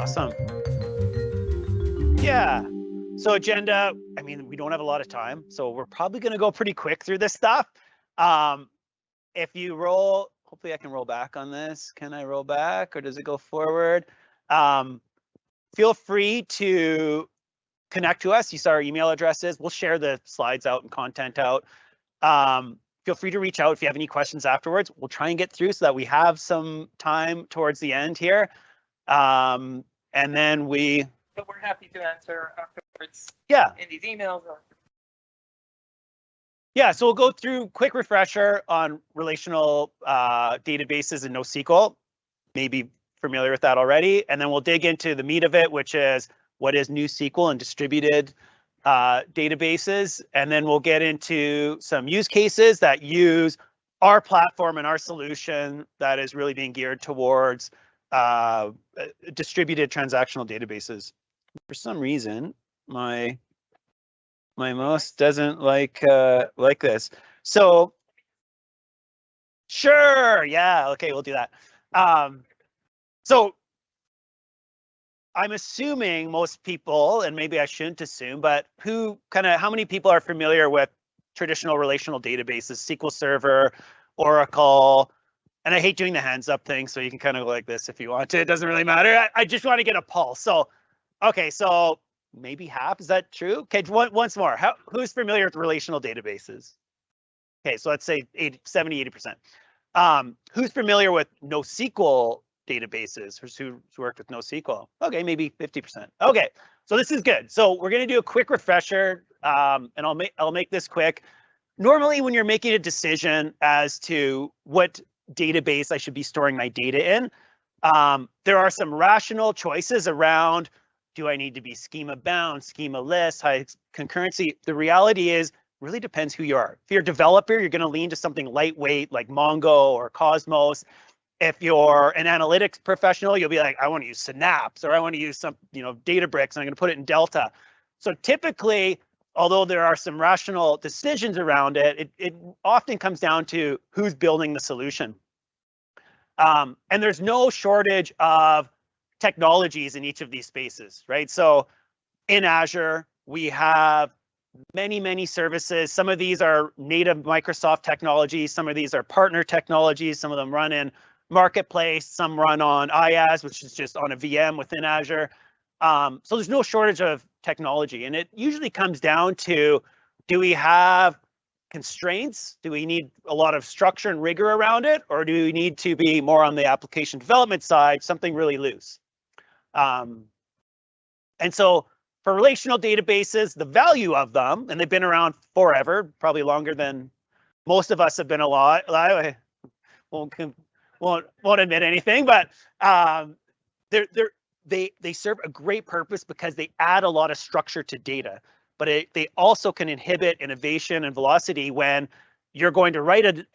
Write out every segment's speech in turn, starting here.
Awesome. Yeah. So agenda, I mean, we don't have a lot of time, so we're probably going to go pretty quick through this stuff. If you roll, hopefully I can roll back on this. Can I roll back or does it go forward? Feel free to connect to us. You saw our email addresses. We'll share the slides out and content out. Feel free to reach out if you have any questions afterwards. We'll try and get through so that we have some time towards the end here. And then But we're happy to answer afterwards. Yeah. In these emails. Yeah, so we'll go through quick refresher on relational databases in NoSQL. Maybe familiar with that already. And then we'll dig into the meat of it, which is what is NewSQL and distributed databases. And then we'll get into some use cases that use our platform and our solution that is really being geared towards distributed transactional databases. For some reason, my mouse doesn't like this. So sure, yeah, okay, we'll do that. So I'm assuming most people, and maybe I shouldn't assume, but how many people are familiar with traditional relational databases, SQL Server, Oracle? And I hate doing the hands up thing, so you can kind of go like this if you want to. It doesn't really matter. I just want to get a pulse. So, okay, so maybe half, is that true? Okay, once more. Who's familiar with relational databases? Okay, so let's say 70, 80%. Who's familiar with NoSQL databases? Who's worked with NoSQL? Okay, maybe 50%. Okay, so this is good. So we're gonna do a quick refresher, and I'll make this quick. Normally, when you're making a decision as to what database I should be storing my data in, there are some rational choices around, do I need to be schema bound, schema list, high concurrency? The reality is, really depends who you are. If you're a developer, you're going to lean to something lightweight like Mongo or Cosmos. If you're an analytics professional, you'll be like, I want to use Synapse, or I want to use some, Databricks, and I'm going to put it in Delta. So typically, although there are some rational decisions around it, it often comes down to who's building the solution. And there's no shortage of technologies in each of these spaces, right? So in Azure, we have many services. Some of these are native Microsoft technologies. Some of these are partner technologies. Some of them run in Marketplace. Some run on IaaS, which is just on a VM within Azure. So there's no shortage of technology. And it usually comes down to, do we have constraints? Do we need a lot of structure and rigor around it? Or do we need to be more on the application development side, something really loose? And so for relational databases, the value of them, and they've been around forever, probably longer than most of us have been alive. I won't admit anything, but they serve a great purpose because they add a lot of structure to data. But they also can inhibit innovation and velocity when you're going to write an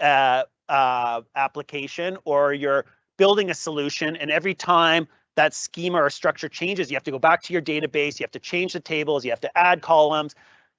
application or you're building a solution, and every time that schema or structure changes, you have to go back to your database, you have to change the tables, you have to add columns.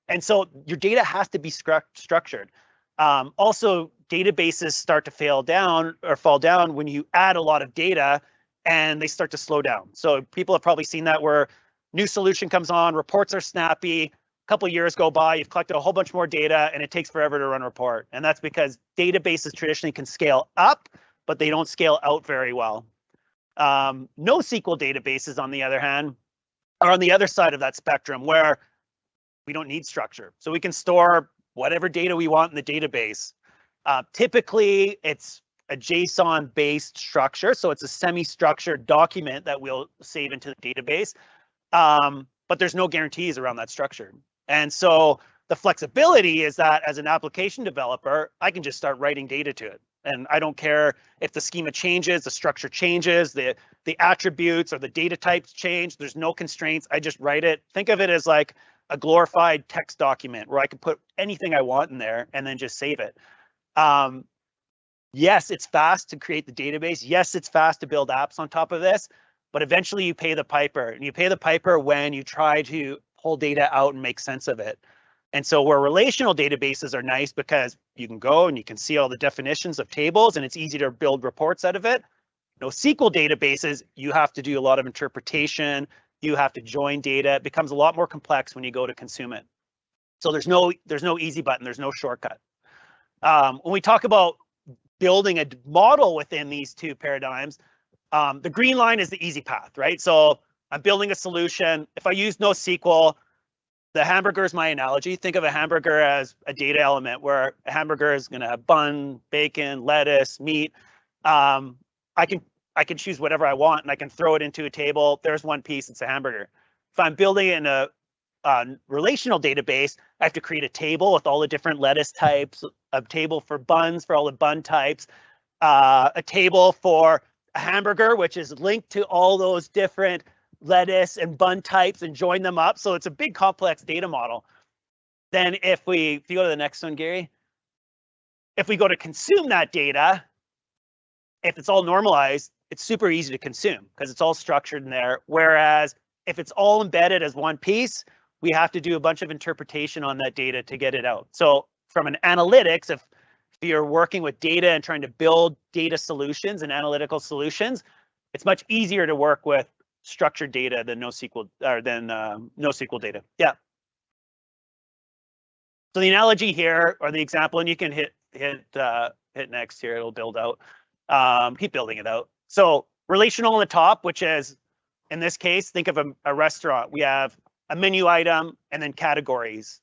And so your data has to be structured. Also, databases start to fall down when you add a lot of data and they start to slow down. So people have probably seen that where new solution comes on, reports are snappy, a couple of years go by, you've collected a whole bunch more data and it takes forever to run a report. And that's because databases traditionally can scale up, but they don't scale out very well. NoSQL databases, on the other hand, are on the other side of that spectrum where we don't need structure. So we can store whatever data we want in the database. Typically, it's a JSON-based structure, so it's a semi-structured document that we'll save into the database, but there's no guarantees around that structure. And so the flexibility is that as an application developer, I can just start writing data to it. And I don't care if the schema changes, the structure changes, the attributes or the data types change. There's no constraints. I just write it. Think of it as like a glorified text document where I can put anything I want in there and then just save it. Yes, it's fast to create the database. Yes, it's fast to build apps on top of this, but eventually you pay the piper. And you pay the piper when you try to pull data out and make sense of it. And so where relational databases are nice because you can go and you can see all the definitions of tables and it's easy to build reports out of it. NoSQL databases, you have to do a lot of interpretation. You have to join data. It becomes a lot more complex when you go to consume it. So there's no easy button. There's no shortcut. When we talk about building a model within these two paradigms, the green line is the easy path, right? So I'm building a solution. If I use NoSQL, the hamburger is my analogy. Think of a hamburger as a data element where a hamburger is going to have bun, bacon, lettuce, meat. I can choose whatever I want and I can throw it into a table. There's one piece, it's a hamburger. If I'm building it in a relational database, I have to create a table with all the different lettuce types, a table for buns for all the bun types, a table for a hamburger, which is linked to all those different lettuce and bun types and join them up. So it's a big complex data model. Then if you go to the next one, Gary, if we go to consume that data, if it's all normalized, it's super easy to consume because it's all structured in there. Whereas if it's all embedded as one piece, we have to do a bunch of interpretation on that data to get it out. So from an analytics, if you're working with data and trying to build data solutions and analytical solutions, it's much easier to work with structured data than NoSQL or than NoSQL data. Yeah. So the analogy here, or the example, and you can hit next here. It'll build out. Keep building it out. So relational on the top, which is in this case, think of a restaurant. We have a menu item and then categories.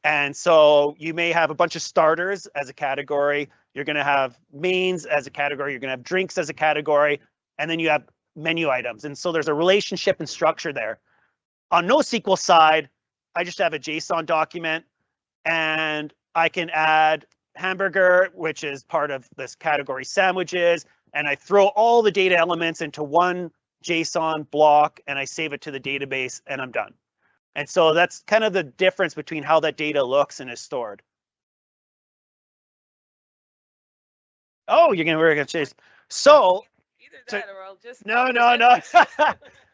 And so you may have a bunch of starters as a category. You're going to have mains as a category. You're going to have drinks as a category. And then you have menu items. And so there's a relationship and structure there. On NoSQL side, I just have a JSON document and I can add hamburger, which is part of this category sandwiches. And I throw all the data elements into one JSON block and I save it to the database and I'm done. And so that's kind of the difference between how that data looks and is stored. Oh, we're gonna chase. So either that or I'll just no.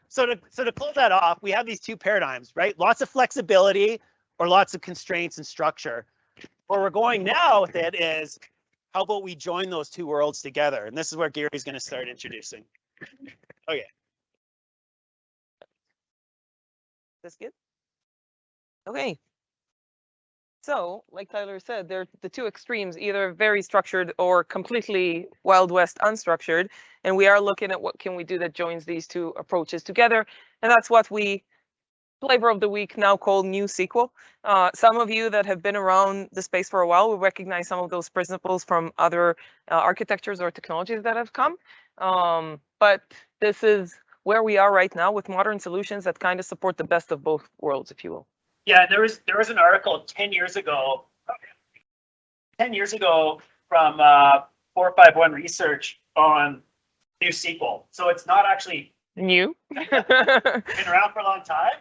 So to close that off, we have these two paradigms, right? Lots of flexibility or lots of constraints and structure. Where we're going now with it is, how about we join those two worlds together? And this is where Gary's going to start introducing. Okay. That's good. Okay. So, like Tyler said, they're the two extremes, either very structured or completely Wild West unstructured. And we are looking at what can we do that joins these two approaches together. And that's what we flavor of the week now called NewSQL. Some of you that have been around the space for a while will recognize some of those principles from other architectures or technologies that have come. But this is where we are right now with modern solutions that kind of support the best of both worlds, if you will. Yeah, there was an article 10 years ago from 451 Research on NewSQL. So it's not actually New. been around for a long time.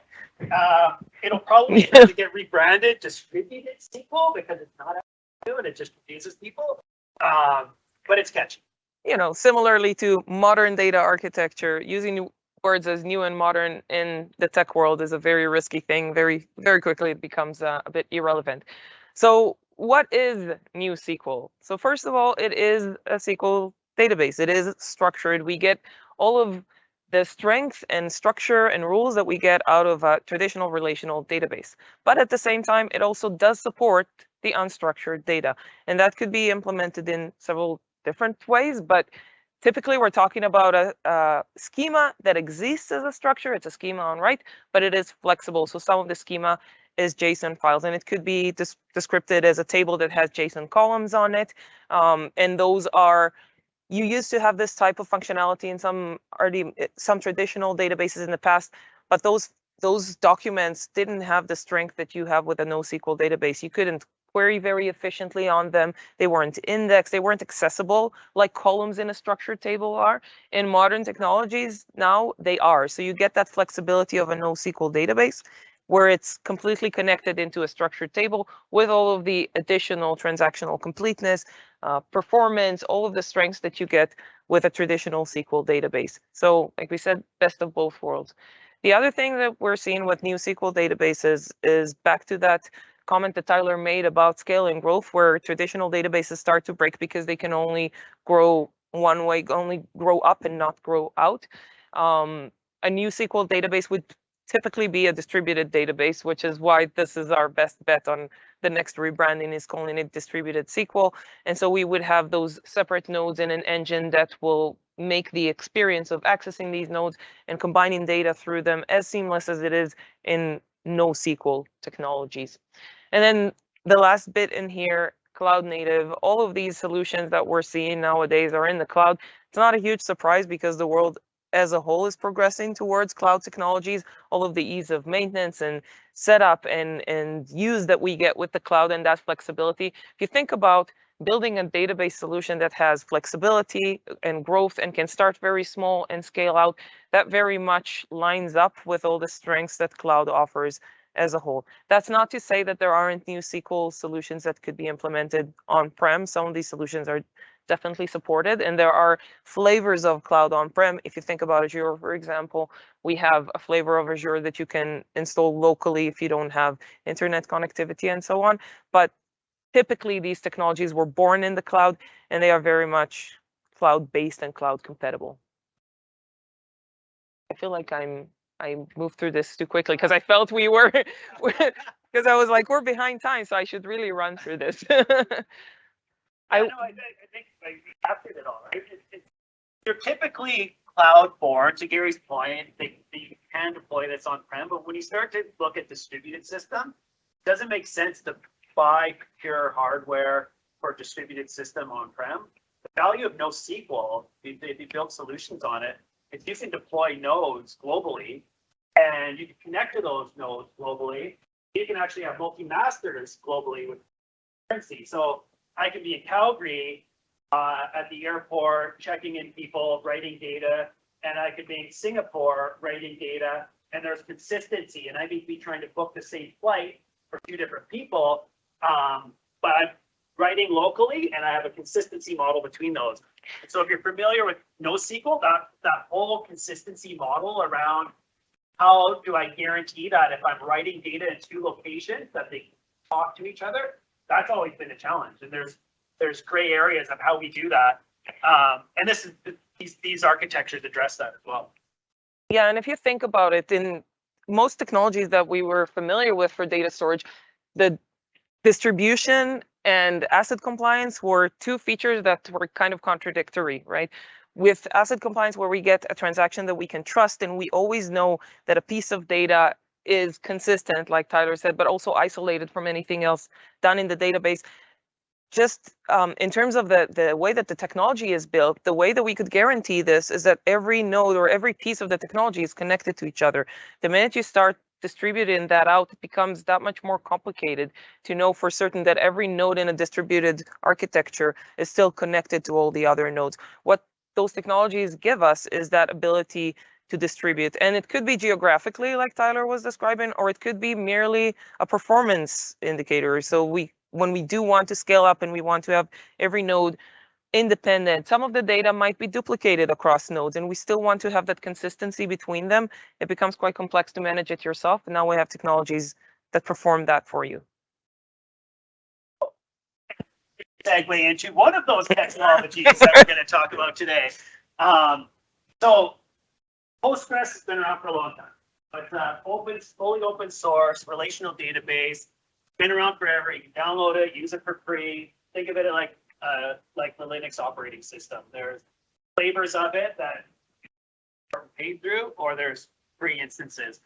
It'll probably have to get rebranded distributed SQL because it's not new and it just confuses people. But it's catchy. You know, similarly to modern data architecture, using words as new and modern in the tech world is a very risky thing. Very, very quickly it becomes a bit irrelevant. So what is NewSQL? So first of all, it is a SQL database. It is structured. We get all of the strength and structure and rules that we get out of a traditional relational database. But at the same time, it also does support the unstructured data. And that could be implemented in several different ways, but typically we're talking about a schema that exists as a structure. It's a schema on write, but it is flexible. So some of the schema is JSON files, and it could be descripted as a table that has JSON columns on it. And those are, you used to have this type of functionality in some traditional databases in the past, but those documents didn't have the strength that you have with a NoSQL database. You couldn't query very efficiently on them. They weren't indexed. They weren't accessible like columns in a structured table are. In modern technologies now, they are. So you get that flexibility of a NoSQL database where it's completely connected into a structured table with all of the additional transactional completeness, performance, all of the strengths that you get with a traditional SQL database. So like we said, best of both worlds. The other thing that we're seeing with NewSQL databases is back to that comment that Tyler made about scale and growth, where traditional databases start to break because they can only grow one way, only grow up and not grow out. A NewSQL database would typically be a distributed database, which is why this is our best bet on the next rebranding, is calling it distributed SQL. And so we would have those separate nodes in an engine that will make the experience of accessing these nodes and combining data through them as seamless as it is in NoSQL technologies. And then the last bit in here, cloud native, all of these solutions that we're seeing nowadays are in the cloud. It's not a huge surprise because the world as a whole is progressing towards cloud technologies. All of the ease of maintenance and setup and use that we get with the cloud and that flexibility. If you think about building a database solution that has flexibility and growth and can start very small and scale out, that very much lines up with all the strengths that cloud offers as a whole. That's not to say that there aren't NewSQL solutions that could be implemented on-prem. Some of these solutions are definitely supported, and there are flavors of cloud on-prem. If you think about Azure, for example, we have a flavor of Azure that you can install locally if you don't have internet connectivity and so on. But typically, these technologies were born in the cloud, and they are very much cloud-based and cloud compatible. I feel like I moved through this too quickly because I felt we were, because I was like, we're behind time, so I should really run through this. I think like, we captured it all, right? You're typically cloud-born, to Gary's point, you can deploy this on-prem, but when you start to look at distributed system, it doesn't make sense to buy pure hardware for a distributed system on-prem. The value of NoSQL, if you build solutions on it, is you can deploy nodes globally, and you can connect to those nodes globally. You can actually have multi-masters globally with currency. So I can be in Calgary at the airport, checking in people, writing data, and I could be in Singapore writing data, and there's consistency. And I may be trying to book the same flight for two different people, but I'm writing locally, and I have a consistency model between those. So if you're familiar with NoSQL, that whole consistency model around how do I guarantee that if I'm writing data in two locations that they talk to each other, that's always been a challenge. And there's gray areas of how we do that. And these architectures address that as well. Yeah, and if you think about it, in most technologies that we were familiar with for data storage, the distribution and asset compliance were two features that were kind of contradictory, right? With asset compliance, where we get a transaction that we can trust, and we always know that a piece of data is consistent, like Tyler said, but also isolated from anything else done in the database. Just in terms of the way that the technology is built, the way that we could guarantee this is that every node or every piece of the technology is connected to each other. The minute you start distributing that out, it becomes that much more complicated to know for certain that every node in a distributed architecture is still connected to all the other nodes. What those technologies give us is that ability to distribute. And it could be geographically, like Tyler was describing, or it could be merely a performance indicator. So when we do want to scale up and we want to have every node independent, some of the data might be duplicated across nodes, and we still want to have that consistency between them. It becomes quite complex to manage it yourself, and now we have technologies that perform that for you. Segue into one of those technologies that we're going to talk about today. So Postgres has been around for a long time. It's fully open source, relational database, been around forever. You can download it, use it for free. Think of it like the Linux operating system. There's flavors of it that are paid through, or there's free instances.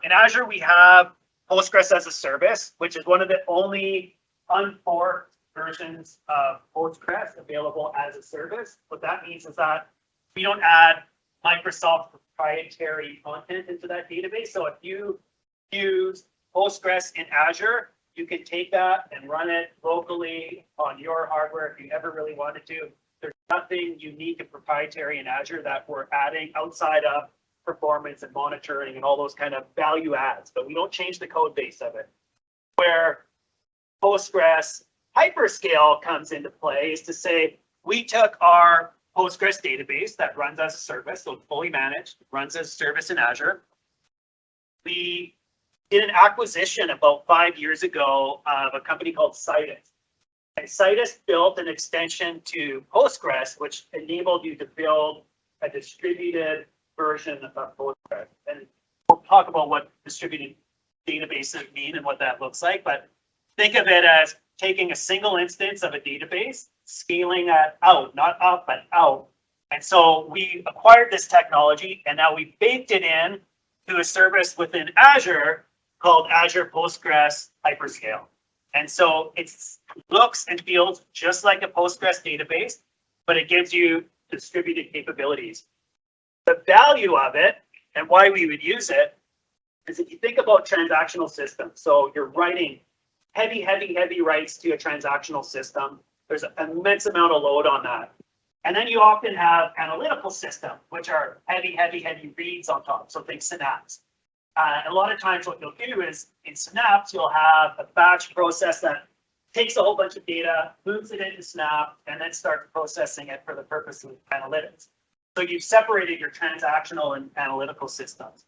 In Azure, we have Postgres as a service, which is one of the only unforked versions of Postgres available as a service. What that means is that we don't add Microsoft proprietary content into that database. So if you use Postgres in Azure, you can take that and run it locally on your hardware if you ever really wanted to. There's nothing unique and proprietary in Azure that we're adding outside of performance and monitoring and all those kind of value adds, but we don't change the code base of it. Where Postgres hyperscale comes into play is to say, we took our Postgres database that runs as a service, so it's fully managed, runs as a service in Azure. We did an acquisition about 5 years ago of a company called Citus. And Citus built an extension to Postgres, which enabled you to build a distributed version of Postgres. And we'll talk about what distributed databases mean and what that looks like. But think of it as taking a single instance of a database, scaling that out, not up, but out. And so we acquired this technology, and now we baked it in to a service within Azure called Azure Postgres Hyperscale. And so it looks and feels just like a Postgres database, but it gives you distributed capabilities. The value of it and why we would use it is if you think about transactional systems. So you're writing heavy writes to a transactional system. There's an immense amount of load on that. And then you often have analytical systems, which are heavy reads on top. So think Synapse. A lot of times what you'll do is in Synapse, you'll have a batch process that takes a whole bunch of data, moves it into Synapse, and then starts processing it for the purpose of analytics. So you've separated your transactional and analytical systems.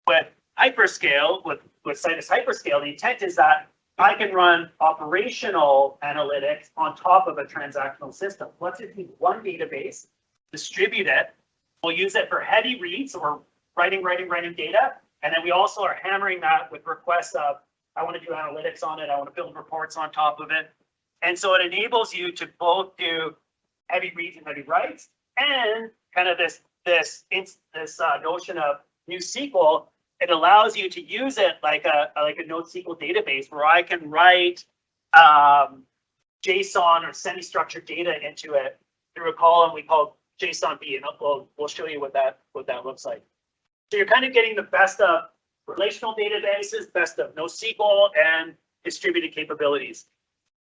With Hyperscale, with Citus Hyperscale, the intent is that I can run operational analytics on top of a transactional system. Let's just use one database, distribute it. We'll use it for heavy reads, so we're writing data. And then we also are hammering that with requests of, I want to do analytics on it. I want to build reports on top of it. And so it enables you to both do heavy reads and heavy writes, and kind of this notion of NewSQL. It allows you to use it like a NoSQL database where I can write JSON or semi-structured data into it through a column we call JSONB, and we'll show you what that looks like. So you're kind of getting the best of relational databases, best of NoSQL, and distributed capabilities.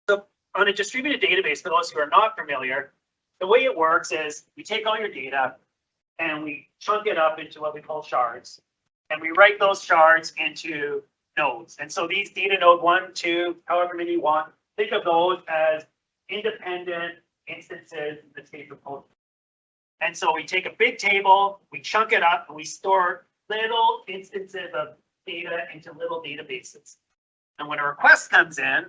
So on a distributed database, for those who are not familiar, the way it works is we take all your data and we chunk it up into what we call shards. And we write those shards into nodes. And so these data node 1, 2, however many you want, think of those as independent instances in this case of Postgres. And so we take a big table, we chunk it up, and we store little instances of data into little databases. And when a request comes in,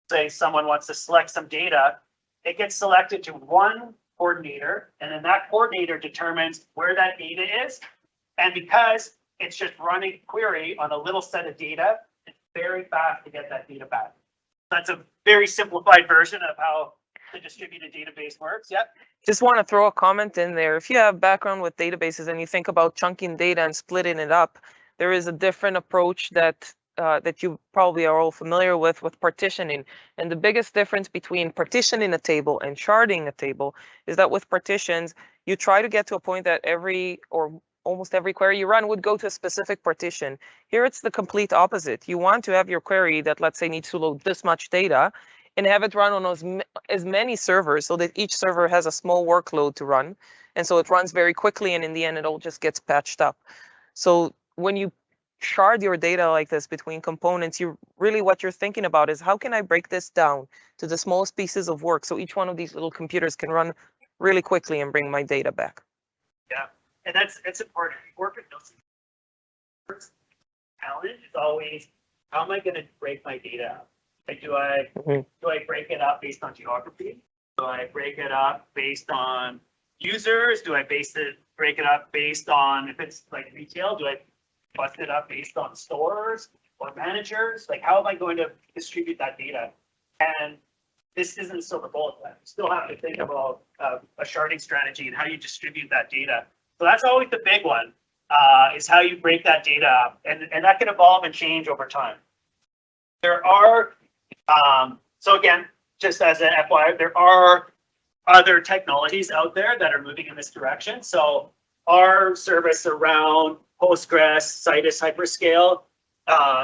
say someone wants to select some data, it gets selected to one coordinator, and then that coordinator determines where that data is. And because it's just running query on a little set of data, it's very fast to get that data back. That's a very simplified version of how the distributed database works. Yep. Just want to throw a comment in there. If you have background with databases and you think about chunking data and splitting it up, there is a different approach that you probably are all familiar with partitioning. And the biggest difference between partitioning a table and sharding a table is that with partitions, you try to get to a point that almost every query you run would go to a specific partition. Here it's the complete opposite. You want to have your query that, let's say, needs to load this much data and have it run on as many servers so that each server has a small workload to run. And so it runs very quickly, and in the end, it all just gets patched up. So when you shard your data like this between components, what you're thinking about is, how can I break this down to the smallest pieces of work so each one of these little computers can run really quickly and bring my data back? Yeah, and that's important. Work with NoSQL. First challenge is always, how am I going to break my data up? Like, do I break it up based on geography? Do I break it up based on users? Do I break it up based on, if it's like retail, do I bust it up based on stores or managers? Like, how am I going to distribute that data? And this isn't a silver bullet. You still have to think about a sharding strategy and how you distribute that data. So that's always the big one, is how you break that data up. And that can evolve and change over time. There are, so again, just as an FYI, there are other technologies out there that are moving in this direction. So our service around Postgres, Citus Hyperscale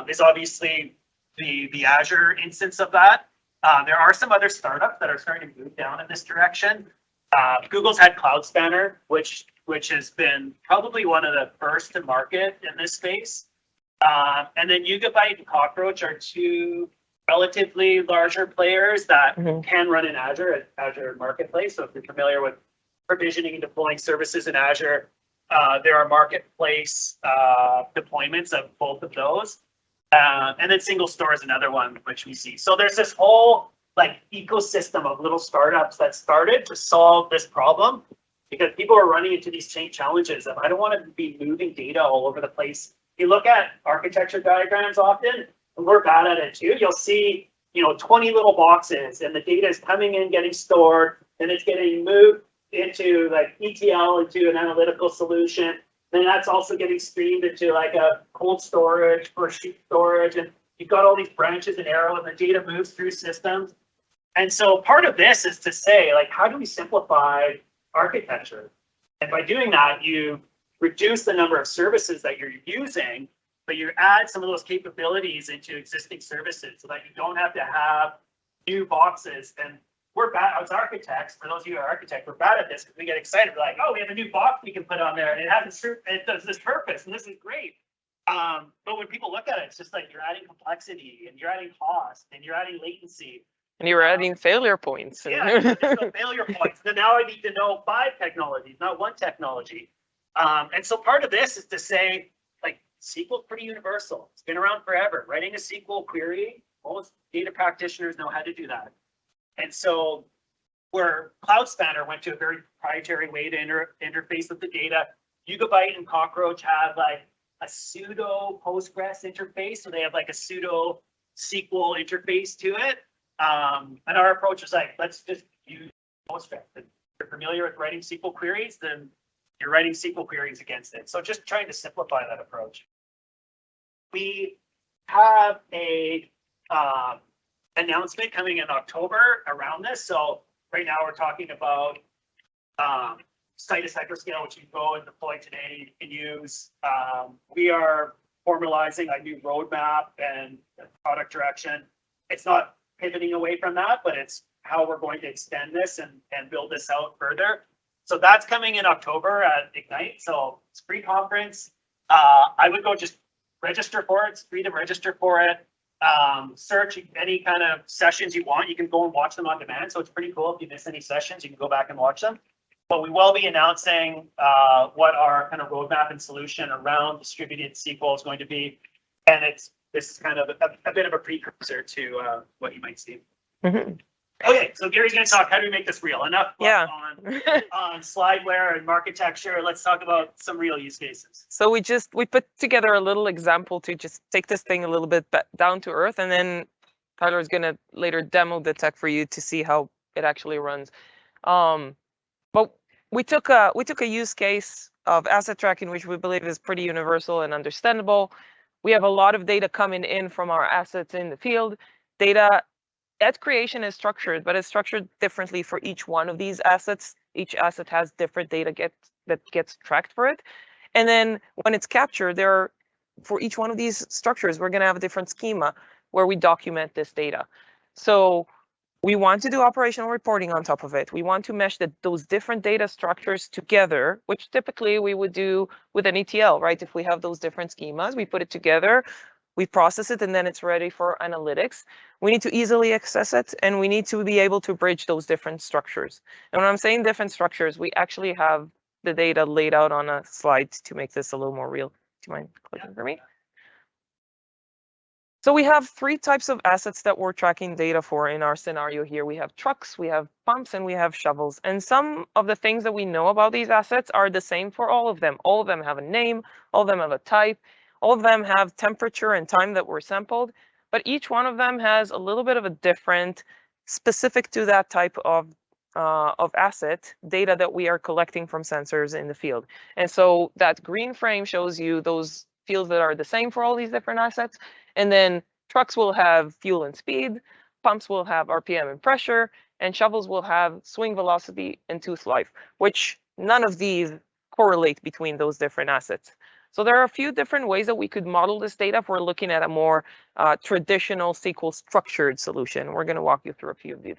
is obviously the Azure instance of that. There are some other startups that are starting to move down in this direction. Google's had Cloud Spanner, which has been probably one of the first to market in this space. And then Yugabyte and Cockroach are two relatively larger players that can run in Azure Marketplace. So if you're familiar with provisioning and deploying services in Azure, there are marketplace deployments of both of those. And then Single Store is another one which we see. So there's this whole like ecosystem of little startups that started to solve this problem, because people are running into these challenges of, I don't want to be moving data all over the place. If you look at architecture diagrams often, and we're bad at it too, you'll see, 20 little boxes, and the data is coming in, getting stored, and it's getting moved into like ETL, into an analytical solution. Then that's also getting streamed into like a cold storage or sheet storage, and you've got all these branches and arrows, and the data moves through systems. And so part of this is to say, like, how do we simplify architecture? And by doing that, you reduce the number of services that you're using, but you add some of those capabilities into existing services so that you don't have to have new boxes. And we're bad as architects. For those of you who are architects, we're bad at this because we get excited. We're like, oh, we have a new box we can put on there, and it does this purpose, and this is great. But when people look at it, it's just like you're adding complexity, and you're adding cost, and you're adding latency. And you're adding failure points. Yeah, additional failure points. Then now I need to know 5 technologies, not 1 technology. And so part of this is to say, like, SQL is pretty universal. It's been around forever. Writing a SQL query, most data practitioners know how to do that. And so where Cloud Spanner went to a very proprietary way to interface with the data, Yugabyte and Cockroach have like a pseudo Postgres interface. So they have like a pseudo SQL interface to it. And our approach is like, let's just use Postgres. If you're familiar with writing SQL queries, then you're writing SQL queries against it. So just trying to simplify that approach. We have a announcement coming in October around this. So right now we're talking about Citus Hyperscale, which you can go and deploy today, you can use. We are formalizing a new roadmap and product direction. It's not pivoting away from that, but it's how we're going to extend this and build this out further. So that's coming in October at Ignite. So it's a free conference. I would go just register for it. It's free to register for it. Search any kind of sessions you want. You can go and watch them on demand. So it's pretty cool. If you miss any sessions, you can go back and watch them. But we will be announcing what our kind of roadmap and solution around distributed SQL is going to be. And this is kind of a bit of a precursor to what you might see. Mm-hmm. Okay, so Gary's going to talk, how do we make this real? Enough on slideware and architecture. Let's talk about some real use cases. So we put together a little example to just take this thing a little bit down to earth, and then Tyler is going to later demo the tech for you to see how it actually runs. But we took a use case of asset tracking, which we believe is pretty universal and understandable. We have a lot of data coming in from our assets in the field. Data at creation is structured, but it's structured differently for each one of these assets. Each asset has different data that gets tracked for it. And then when it's captured, for each one of these structures, we're going to have a different schema where we document this data. So we want to do operational reporting on top of it. We want to mesh those different data structures together, which typically we would do with an ETL, right? If we have those different schemas, we put it together, we process it, and then it's ready for analytics. We need to easily access it, and we need to be able to bridge those different structures. And when I'm saying different structures, we actually have the data laid out on a slide to make this a little more real. Do you mind clicking for me? So we have 3 types of assets that we're tracking data for in our scenario here. We have trucks, we have pumps, and we have shovels. And some of the things that we know about these assets are the same for all of them. All of them have a name, all of them have a type, all of them have temperature and time that were sampled, but each one of them has a little bit of a different, specific to that type of asset data that we are collecting from sensors in the field. And so that green frame shows you those fields that are the same for all these different assets. And then trucks will have fuel and speed, pumps will have RPM and pressure, and shovels will have swing velocity and tooth life, which none of these correlate between those different assets. So there are a few different ways that we could model this data if we're looking at a more traditional SQL structured solution. We're going to walk you through a few of these.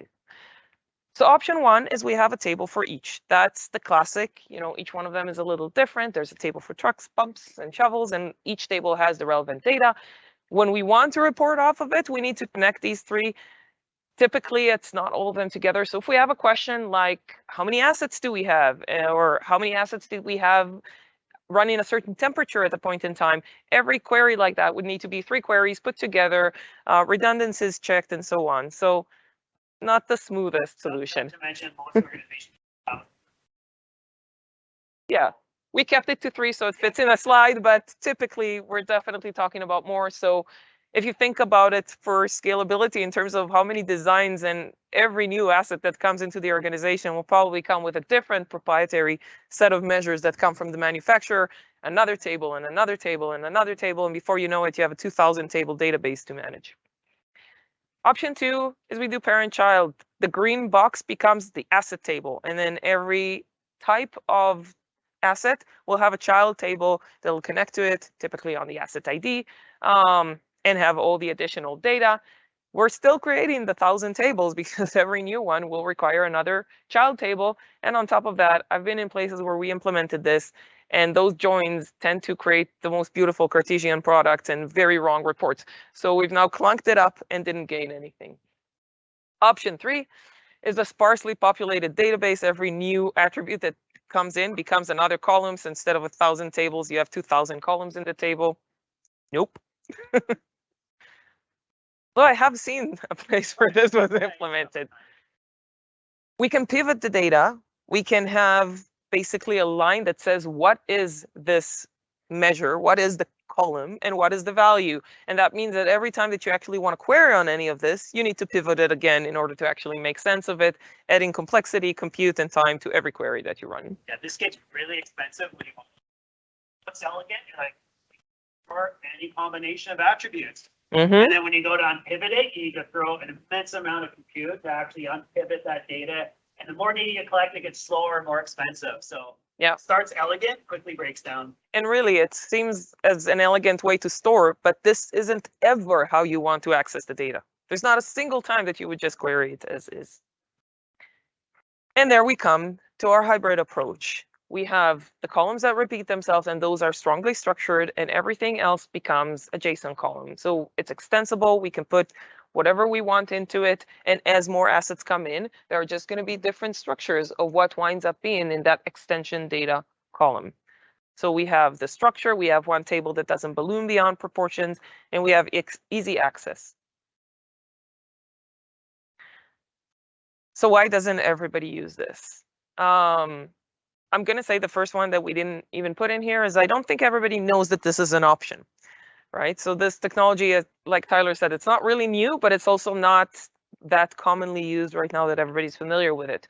So option 1 is we have a table for each. That's the classic, each one of them is a little different. There's a table for trucks, pumps, and shovels, and each table has the relevant data. When we want to report off of it, we need to connect these 3. Typically, it's not all of them together. So if we have a question like, how many assets do we have? Or how many assets did we have running a certain temperature at the point in time, every query like that would need to be 3 queries put together, redundancies checked, and so on. So not the smoothest solution. Not to mention most organizations. Yeah, we kept it to 3 so it fits in a slide, but typically we're definitely talking about more. So if you think about it for scalability in terms of how many designs and every new asset that comes into the organization will probably come with a different proprietary set of measures that come from the manufacturer, another table and another table and another table, and before you know it, you have a 2,000 table database to manage. Option 2 is we do parent-child. The green box becomes the asset table, and then every type of asset will have a child table that will connect to it, typically on the asset ID, and have all the additional data. We're still creating the 1,000 tables because every new one will require another child table. And on top of that, I've been in places where we implemented this, and those joins tend to create the most beautiful Cartesian products and very wrong reports. So we've now clunked it up and didn't gain anything. Option 3 is a sparsely populated database. Every new attribute that comes in becomes another column. So instead of 1,000 tables, you have 2,000 columns in the table. Nope. Well, I have seen a place where this was implemented. We can pivot the data. We can have basically a line that says, what is this measure? What is the column? And what is the value? And that means that every time that you actually want to query on any of this, you need to pivot it again in order to actually make sense of it, adding complexity, compute, and time to every query that you run. Yeah, this gets really expensive when you want what's elegant, like for any combination of attributes. And then when you go to unpivot it, you need to throw an immense amount of compute to actually unpivot that data. And the more data you collect, it gets slower and more expensive. So yeah, it starts elegant, quickly breaks down. And really, it seems as an elegant way to store, but this isn't ever how you want to access the data. There's not a single time that you would just query it as is. And there we come to our hybrid approach. We have the columns that repeat themselves, and those are strongly structured, and everything else becomes a JSON column. So it's extensible. We can put whatever we want into it. And as more assets come in, there are just going to be different structures of what winds up being in that extension data column. So we have the structure, we have one table that doesn't balloon beyond proportions, and we have easy access. So why doesn't everybody use this? I'm going to say the first one that we didn't even put in here is I don't think everybody knows that this is an option, right? So this technology, like Tyler said, it's not really new, but it's also not that commonly used right now that everybody's familiar with it.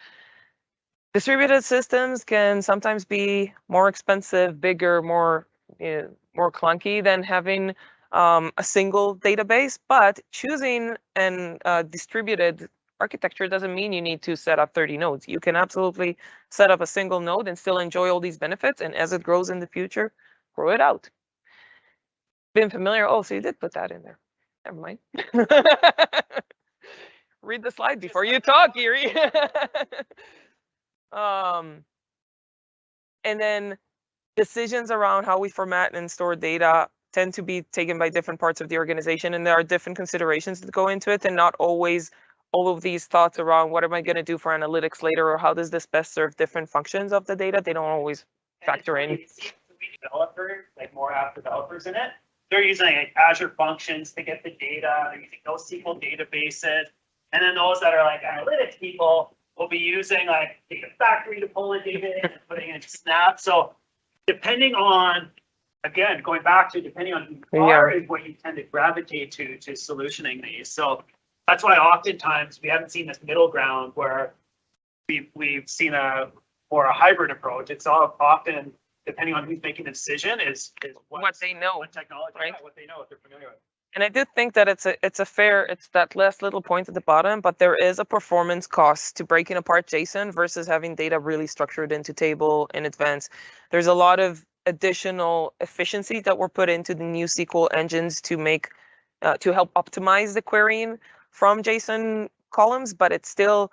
Distributed systems can sometimes be more expensive, bigger, more clunky than having a single database, but choosing an distributed architecture doesn't mean you need to set up 30 nodes. You can absolutely set up a single node and still enjoy all these benefits, and as it grows in the future, grow it out. Been familiar? Oh, so you did put that in there. Never mind. Read the slide before you talk, Giri. And then decisions around how we format and store data tend to be taken by different parts of the organization, and there are different considerations that go into it, and not always all of these thoughts around what am I going to do for analytics later, or how does this best serve different functions of the data, they don't always factor in. Developers, like more app developers in it, they're using like Azure functions to get the data, they're using NoSQL databases, and then those that are like analytics people will be using like Data Factory to pull the data in and putting it into Snap. So depending on, again, going back to depending on who you are, is what you tend to gravitate to solutioning these. So that's why oftentimes we haven't seen this middle ground where we've seen a hybrid approach. It's all often depending on who's making the decision is what they know, what technology, right? What they know, what they're familiar with. And I do think that it's that last little point at the bottom, but there is a performance cost to breaking apart JSON versus having data really structured into table in advance. There's a lot of additional efficiency that were put into the NewSQL engines to make to help optimize the querying from JSON columns, but it's still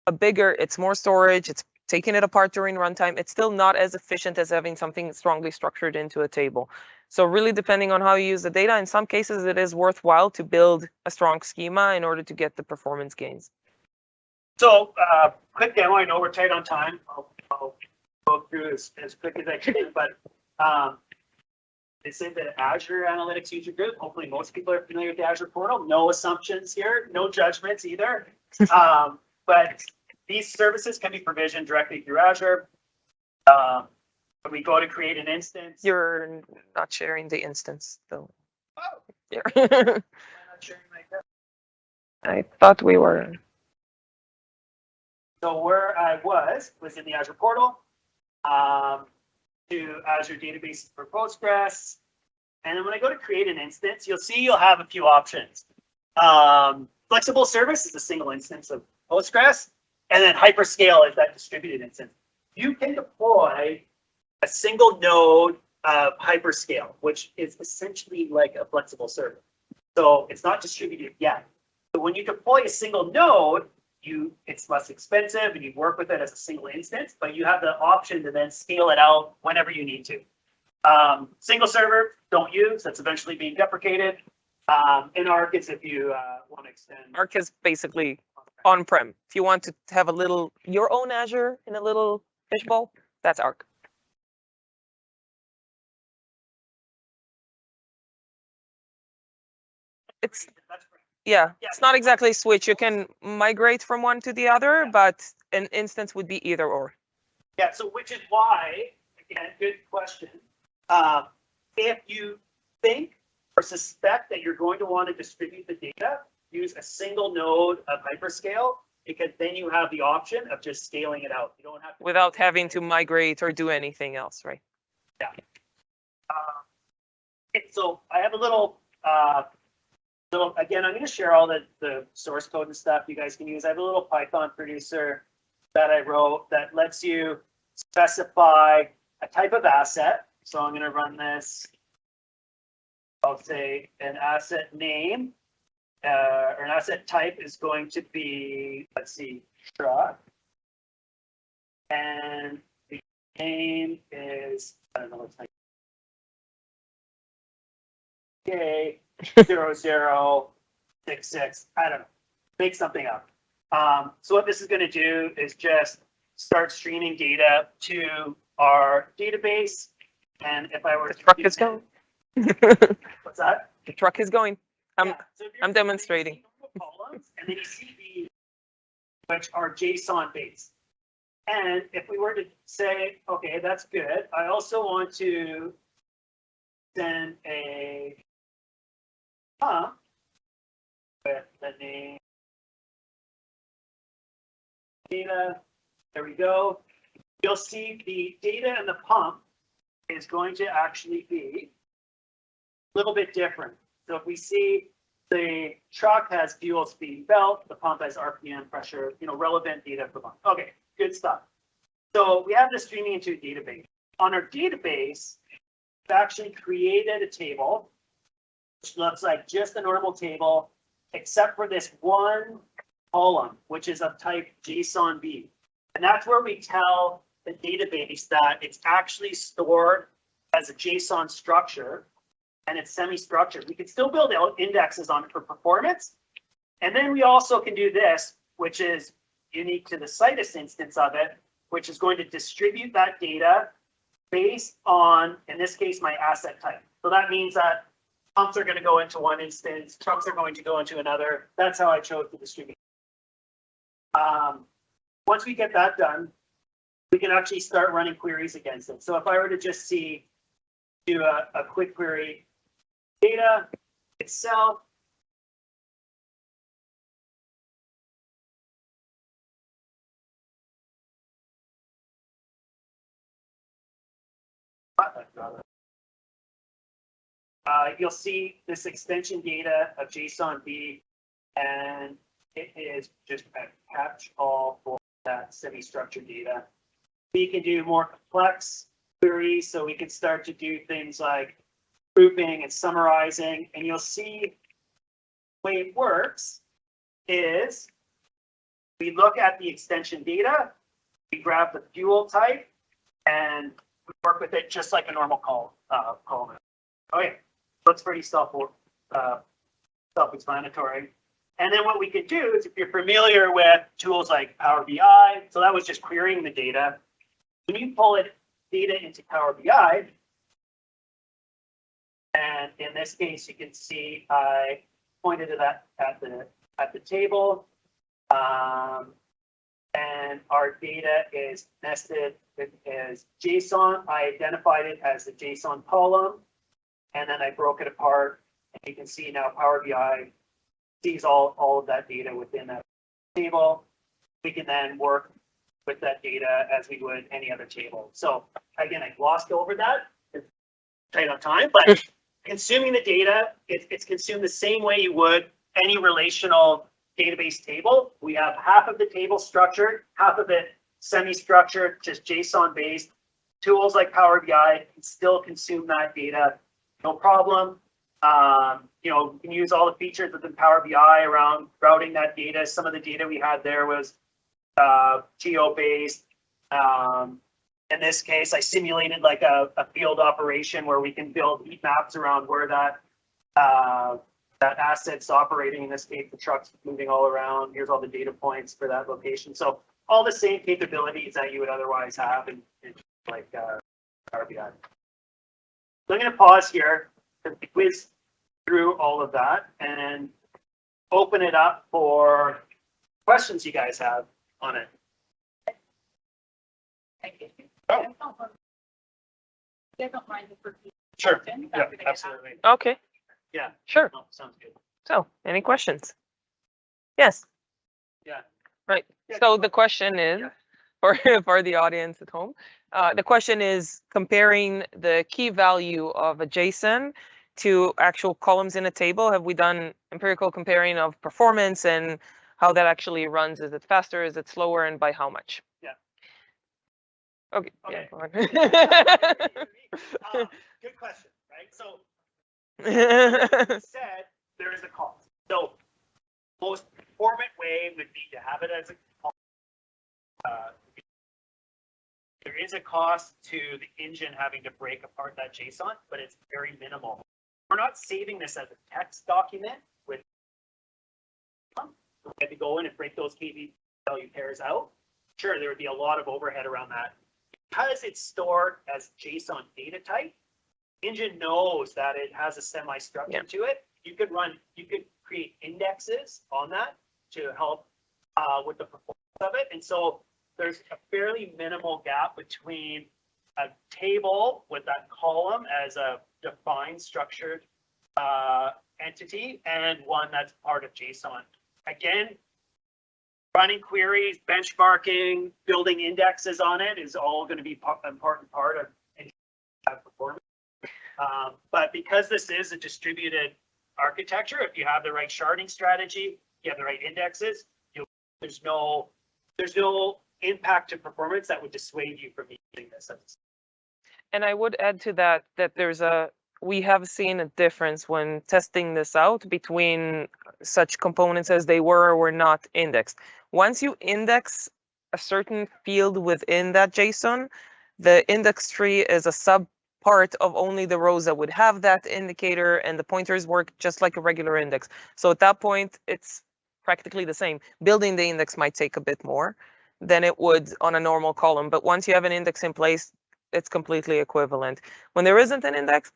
it's more storage, it's taking it apart during runtime. It's still not as efficient as having something strongly structured into a table. So really depending on how you use the data, in some cases it is worthwhile to build a strong schema in order to get the performance gains. So quick demo, I know we're tight on time. I'll go through as quick as I can, but This is the Azure Analytics User Group. Hopefully most people are familiar with the Azure portal. No assumptions here, no judgments either. But these services can be provisioned directly through Azure. When we go to create an instance. You're not sharing the instance, though. Oh, Yeah. I'm not sharing my desk. I thought we were. So where I was in the Azure portal, to Azure Databases for Postgres. And then when I go to create an instance, you'll have a few options. Flexible service is a single instance of Postgres, and then hyperscale is that distributed instance. You can deploy a single node of hyperscale, which is essentially like a flexible service. So it's not distributed yet. So when you deploy a single node, it's less expensive and you work with it as a single instance, but you have the option to then scale it out whenever you need to. Single server, don't use, that's eventually being deprecated. And Arc is if you want to extend. Arc is basically on-prem. If you want to have your own Azure in a little fishbowl, that's Arc. It's yeah, it's not exactly a switch. You can migrate from one to the other, but an instance would be either or. Yeah, so which is why, again, good question. If you think or suspect that you're going to want to distribute the data, use a single node of hyperscale, because then you have the option of just scaling it out. You don't have to without having to migrate or do anything else, right? Yeah. So I have a little, again, I'm going to share all the source code and stuff you guys can use. I have a little Python producer that I wrote that lets you specify a type of asset. So I'm going to run this. I'll say an asset name or an asset type is going to be, let's see, truck. And the name is, I don't know what's like. Okay, 0066. I don't know. Make something up. So what this is going to do is just start streaming data to our database. And if I were the truck is going. What's that? The truck is going. So I'm demonstrating. Columns, and then you see these, which are JSON based. And if we were to say, okay, that's good. I also want to send a pump with the name data. There we go. You'll see the data and the pump is going to actually be a little bit different. So if we see the truck has fuel, speed, belt, the pump has RPM, pressure, relevant data per month. Okay, good stuff. So we have this streaming into a database. On our database, we've actually created a table, which looks like just a normal table, except for this one column, which is of type JSONB. And that's where we tell the database that it's actually stored as a JSON structure and it's semi-structured. We can still build out indexes on it for performance. And then we also can do this, which is unique to the Citus instance of it, which is going to distribute that data based on, in this case, my asset type. So that means that pumps are going to go into one instance, trucks are going to go into another. That's how I chose to distribute. Once we get that done, we can actually start running queries against it. So if I were to just do a quick query, data itself, you'll see this extension data of JSONB, and it is just a catch-all for that semi-structured data. We can do more complex queries, so we can start to do things like grouping and summarizing, and you'll see the way it works is we look at the extension data, we grab the fuel type, and we work with it just like a normal column. Okay, looks pretty self-explanatory. And then what we could do is, if you're familiar with tools like Power BI, so that was just querying the data. When you pull data into Power BI, And in this case, you can see I pointed to that at the table. And our data is nested as JSON. I identified it as the JSON column, and then I broke it apart. And you can see now Power BI sees all of that data within that table. We can then work with that data as we would any other table. So again, I glossed over that. It's tight on time, but consuming the data, it's consumed the same way you would any relational database table. We have half of the table structured, half of it semi-structured, just JSON based. Tools like Power BI can still consume that data, no problem. You know, you can use all the features within Power BI around routing that data. Some of the data we had there was geo-based. In this case, I simulated like a field operation where we can build heat maps around where that asset's operating. In this case, the truck's moving all around. Here's all the data points for that location. So all the same capabilities that you would otherwise have in like Power BI. So I'm going to pause here to whiz through all of that and open it up for questions you guys have on it. Oh. I don't mind if we're Sure. Yeah, absolutely. Okay, Yeah. sure. No, sounds good. So, any questions? Yes. Yeah. Right. Yeah, So the question is, for the audience at home, the question is comparing the key value of a JSON to actual columns in a table. Have we done empirical comparing of performance and how that actually runs? Is it faster? Is it slower? And by how much? Yeah. Okay. Okay. Yeah, go on. Good question, right? So said there is a cost. So most performant way would be to have it as a there is a cost to the engine having to break apart that JSON, but it's very minimal. We're not saving this as a text document with we had to go in and break those key value pairs out. Sure, there would be a lot of overhead around that. Because it's stored as JSON data type, engine knows that it has a semi-structure to it. You could create indexes on that to help with the performance of it. And so there's a fairly minimal gap between a table with that column as a defined structured entity and one that's part of JSON. Again, running queries, benchmarking, building indexes on it is all going to be an important part of performance. But because this is a distributed architecture, if you have the right sharding strategy, you have the right indexes, there's no impact to performance that would dissuade you from using this. And I would add to that we have seen a difference when testing this out between such components as they were or were not indexed. Once you index a certain field within that JSON, the index tree is a sub part of only the rows that would have that indicator, and the pointers work just like a regular index. So at that point, it's practically the same. Building the index might take a bit more than it would on a normal column, but once you have an index in place, it's completely equivalent. When there isn't an index,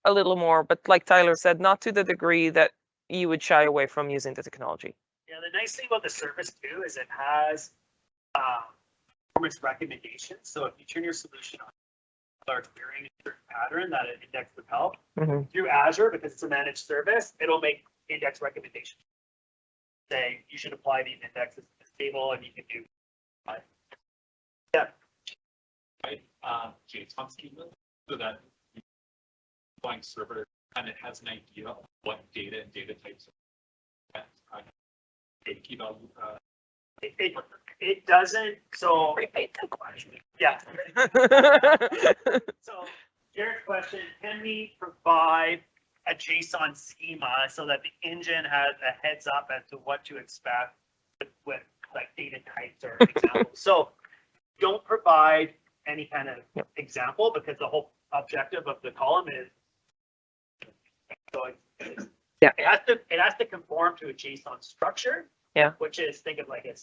a little more, but like Tyler said, not to the degree that you would shy away from using the technology. Yeah, the nice thing about the service too is it has performance recommendations. So if you turn your solution on, start querying a certain pattern that an index would help through Azure, because it's a managed service, it'll make index recommendations. Say you should apply these indexes to this table, and you can do. Yeah. Right. JSON schema, so that the server kind of has an idea of what data and data types key value. It doesn't. So Repeat the question. Yeah. So Jared's question: can we provide a JSON schema so that the engine has a heads up as to what to expect with like data types or examples? So don't provide any kind of example, because the whole objective of the column is it has to conform to a JSON structure. Yeah. Which is, think of like a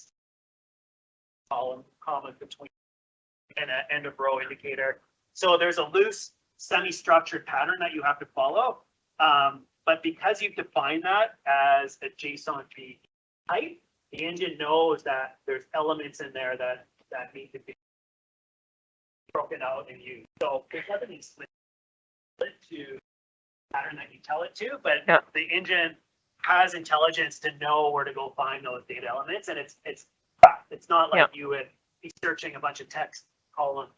column, comma between and an end of row indicator. So there's a loose semi-structured pattern that you have to follow. But because you've defined that as a JSON B type, the engine knows that there's elements in there that need to be broken out and used. So it doesn't split to pattern that you tell it to, but the engine has intelligence to know where to go find those data elements, and it's not like you would be searching a bunch of text columns.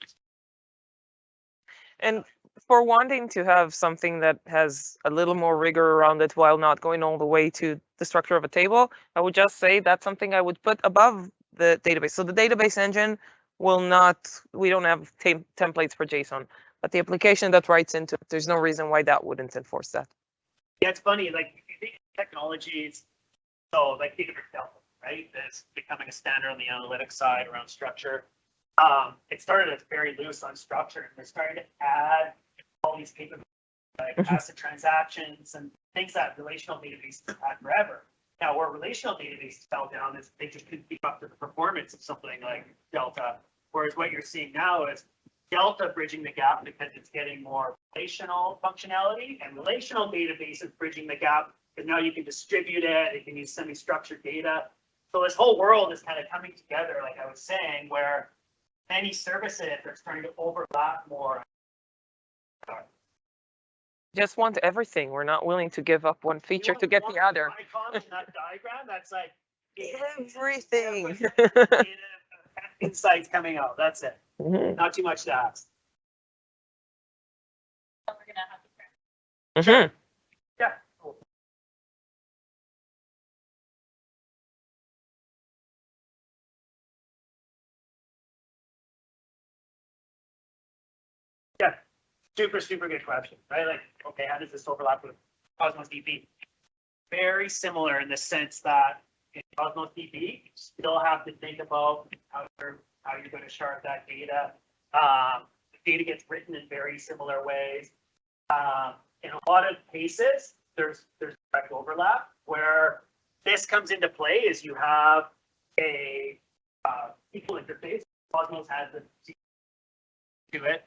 And for wanting to have something that has a little more rigor around it while not going all the way to the structure of a table, I would just say that's something I would put above the database. So the database engine will not, we don't have templates for JSON, but the application that writes into it, there's no reason why that wouldn't enforce that. Yeah, it's funny, like if you think of technologies, so like Databricks Delta, right? That's becoming a standard on the analytics side around structure. It started as very loose on structure, and they're starting to add all these capabilities like ACID transactions and things that relational databases have had forever. Now, where relational databases fell down is they just couldn't keep up to the performance of something like Delta. Whereas what you're seeing now is Delta bridging the gap because it's getting more relational functionality, and relational databases bridging the gap because now you can distribute it, you can use semi-structured data. So this whole world is kind of coming together, like I was saying, where many services are starting to overlap more. Just want everything. We're not willing to give up one feature to get the other. Icon in that diagram, that's like Everything. Insights coming out. That's it. Mhm. Not too much to ask. So we're gonna have to Mhm. Yeah. Cool. Yeah. Super good question, right? Like, okay, how does this overlap with Cosmos DB? Very similar in the sense that in Cosmos DB, you still have to think about how you're going to shard that data. The data gets written in very similar ways. In a lot of cases, there's direct overlap. Where this comes into play is you have a SQL interface. Cosmos has the to it,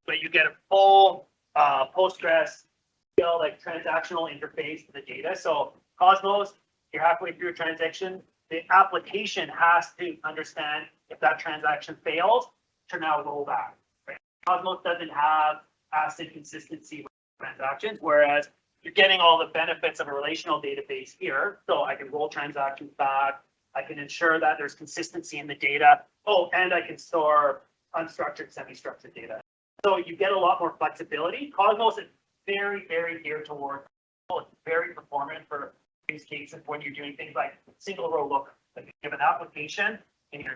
but you get a full PostgreSQL like transactional interface to the data. So Cosmos, you're halfway through a transaction, the application has to understand if that transaction fails to now roll back. Right? Cosmos doesn't have ACID consistency with transactions, whereas you're getting all the benefits of a relational database here. So I can roll transactions back. I can ensure that there's consistency in the data. Oh, and I can store unstructured, semi-structured data. So you get a lot more flexibility. Cosmos is very geared towards, it's very performant for use cases when you're doing things like single row lookup. Like you have an application and you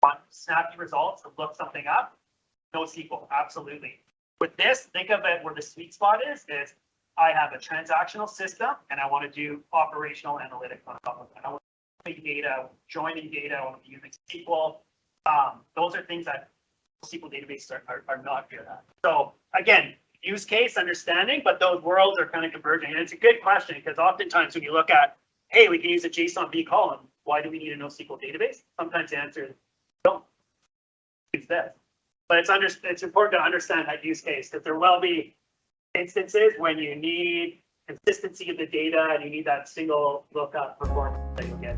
want snappy results to look something up, NoSQL, absolutely. With this, think of it where the sweet spot is I have a transactional system and I want to do operational analytics on top of it. I want to big data, joining data, I want to be using SQL. Those are things that SQL databases are not good at. So again, use case understanding, but those worlds are kind of converging. And it's a good question because oftentimes when you look at, hey, we can use a JSON B column, why do we need a NoSQL database? Sometimes the answer is don't use this. But it's important to understand that use case because there will be instances when you need consistency of the data and you need that single lookup performance that you'll get.